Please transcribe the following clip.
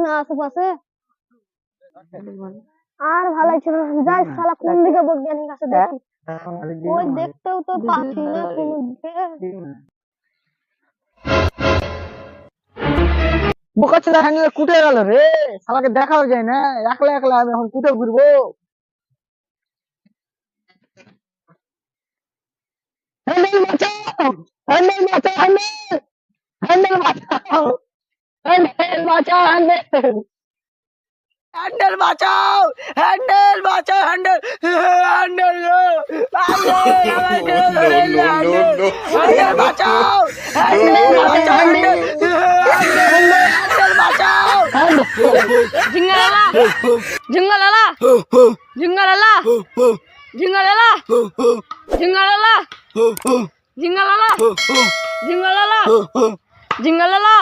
না আশেপাশে আর ভালো ছিল না। যাই শালা কোন দিকে বৈজ্ঞানিক আছে দেখি। ওই দেখতেও তো পাচ্ছি না কোন দিকে। বোকাচ্ছে দেখা নিয়ে কুটে গেল রে, শালাকে দেখাও যায় না, একলা একলা আমি এখন কুটে ঘুরবো। হ্যান্ডেল বাঁচাও, হ্যান্ডেল বাঁচাও, হ্যান্ডেল বাঁচাও, হ্যান্ডেল বাঁচাও, হ্যান্ডেল বাঁচাও, হ্যান্ডেল বাঁচাও, হ্যান্ডেল হ্যান্ডেল হ্যান্ডেল বাঁচাও, হ্যান্ডেল বাঁচাও, হ্যান্ডেল বাঁচাও। জিঙ্গালালা জিঙ্গালালা জিঙ্গালালা জিঙ্গালালা জিঙ্গালালা জিঙ্গালালা জিঙ্গালালা জিঙ্গালালা